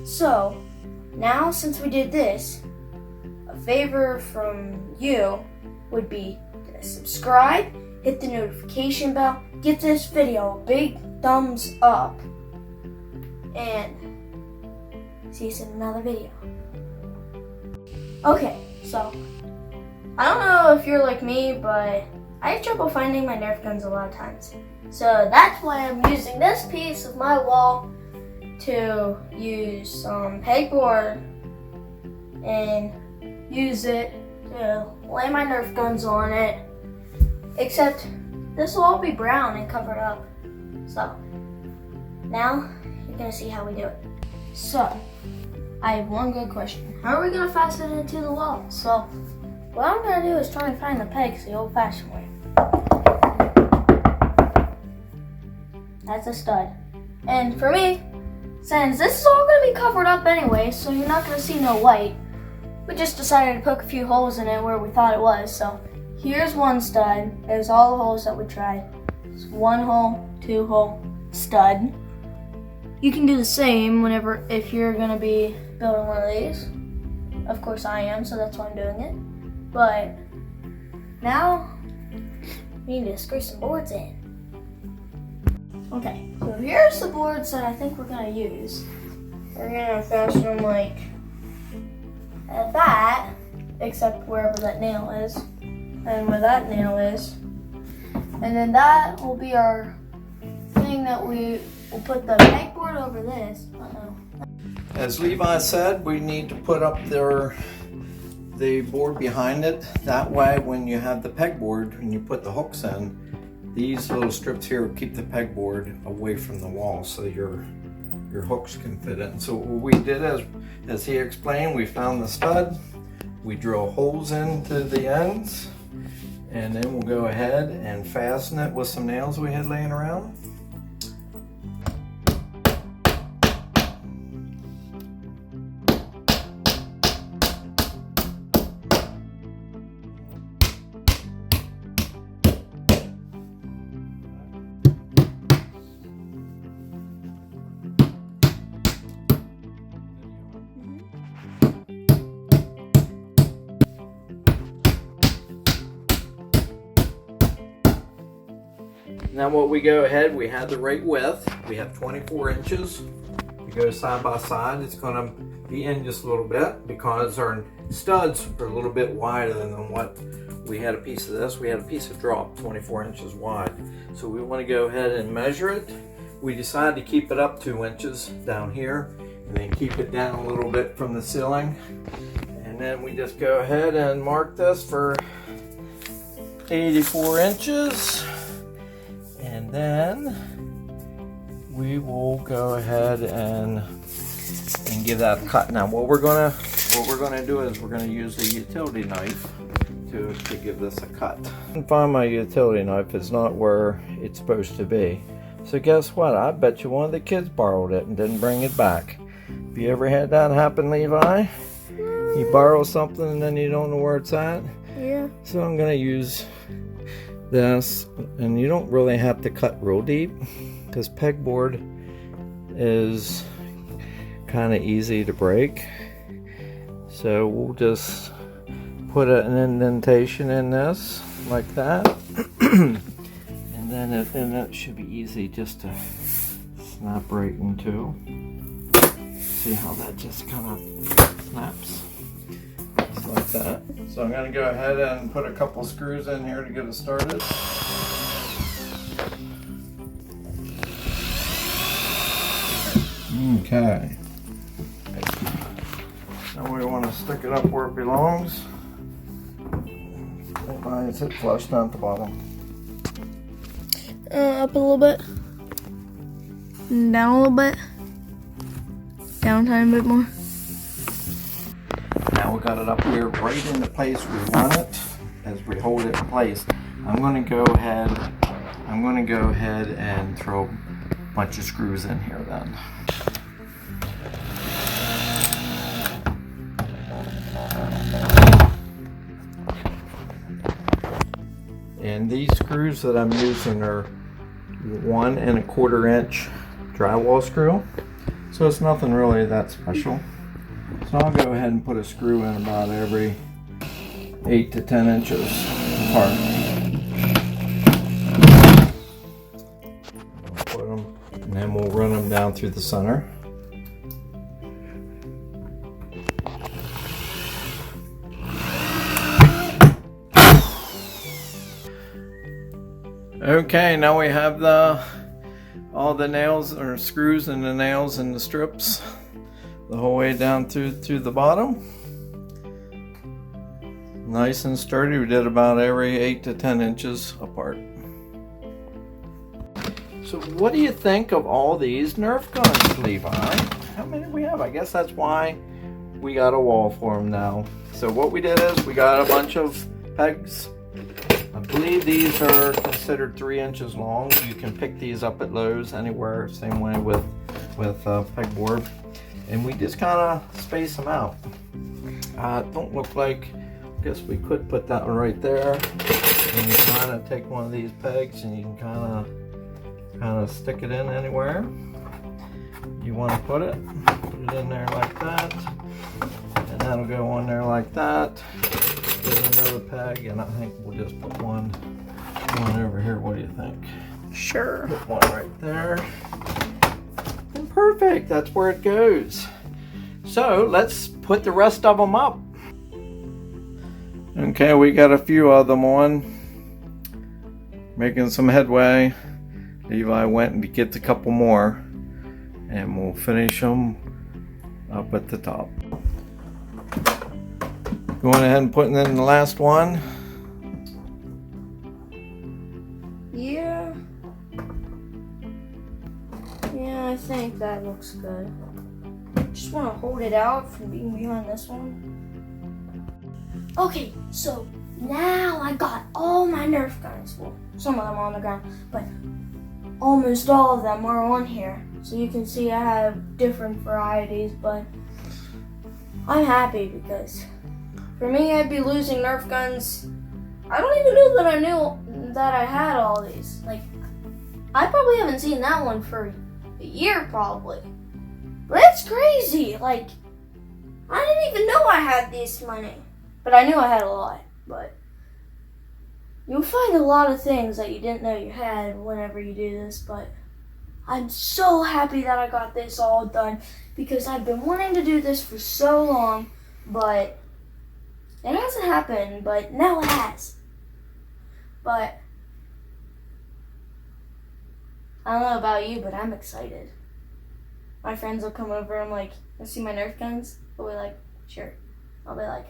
So, now since we did this, a favor from you would be to subscribe, hit the notification bell, give this video a big thumbs up, and see you in another video. Okay, so, I don't know if you're like me, but I have trouble finding my Nerf guns a lot of times. So that's why I'm using this piece of my wall to use some pegboard and use it to lay my Nerf guns on it. Except this will all be brown and covered up. So now you're gonna see how we do it. So I have one good question. How are we gonna fasten it into the wall? So what I'm gonna do is try and find the pegs the old-fashioned way. That's a stud. And for me, since this is all gonna be covered up anyway, so you're not gonna see no white, we just decided to poke a few holes in it where we thought it was. So here's one stud. There's all the holes that we tried. It's 1 hole, 2 hole, stud. You can do the same if you're gonna be building one of these. Of course I am, so that's why I'm doing it. But now we need to screw some boards in. Okay, so here's the boards that I think we're gonna use. We're gonna fasten them like that, except wherever that nail is, and where that nail is. And then that will be our thing that we will put the pegboard over this. As Levi said, we need to put up the board behind it. That way, when you have the pegboard, when you put the hooks in, these little strips here keep the pegboard away from the wall so your hooks can fit in. So what we did as he explained, we found the stud, we drill holes into the ends, and then we'll go ahead and fasten it with some nails we had laying around. Now what we go ahead, we have the right width. We have 24 inches. We go side by side. It's gonna be in just a little bit because our studs are a little bit wider than what we had a piece of this. We had a piece of drop 24 inches wide. So we wanna go ahead and measure it. We decided to keep it up 2 inches down here and then keep it down a little bit from the ceiling. And then we just go ahead and mark this for 84 inches. And then we will go ahead and give that a cut. Now what we're gonna do is we're gonna use a utility knife to give this a cut. I can find my utility knife. It's not where it's supposed to be. So guess what? I bet you one of the kids borrowed it and didn't bring it back. Have you ever had that happen, Levi? You borrow something and then you don't know where it's at? Yeah. So I'm gonna use this, and you don't really have to cut real deep because pegboard is kind of easy to break. So we'll just put an indentation in this like that, and then it should be easy just to snap right into. See how that just kind of snaps just like that. So I'm going to go ahead and put a couple screws in here to get it started. Okay. Now we want to stick it up where it belongs. Why is it flush down at the bottom? Up a little bit. Down a little bit. Down a tiny bit more. Now we got it up here right in the place we want it. As we hold it in place, I'm going to go ahead and throw a bunch of screws in here then. And these screws that I'm using are 1 1/4 inch drywall screw. So it's nothing really that special. So I'll go ahead and put a screw in about every 8 to 10 inches apart. Put them, and then we'll run them down through the center. Okay, now we have all the nails or screws and the nails and the strips the whole way down through the bottom. Nice and sturdy. We did about every 8 to 10 inches apart. So what do you think of all these Nerf guns, Levi? How many do we have? I guess that's why we got a wall for them now. So what we did is we got a bunch of pegs. I believe these are considered 3 inches long. You can pick these up at Lowe's anywhere, same way with pegboard. And we just kind of space them out. Don't look like, I guess we could put that one right there. And you kind of take one of these pegs and you can kind of stick it in anywhere you want to put it. Put it in there like that. And that'll go on there like that. There's another peg, and I think we'll just put one over here. What do you think? Sure. Put one right there. And perfect, that's where it goes. So let's put the rest of them up. Okay, we got a few of them on. Making some headway. Levi went and gets a couple more. And we'll finish them up at the top. Going ahead and putting in the last one. Yeah. Yeah, I think that looks good. Just want to hold it out from being behind this one. Okay, so now I got all my Nerf guns. Well, some of them are on the ground, but almost all of them are on here. So you can see I have different varieties, but I'm happy because for me, I'd be losing Nerf guns. I don't even know that I knew that I had all these. Like, I probably haven't seen that one for a year, probably. But it's crazy. Like, I didn't even know I had this many. But I knew I had a lot. But you'll find a lot of things that you didn't know you had whenever you do this. But I'm so happy that I got this all done because I've been wanting to do this for so long. But it hasn't happened, but now it has. But I don't know about you, but I'm excited. My friends will come over and I'm like, "Let's see my Nerf guns?" They'll be like, "Sure." I'll be like,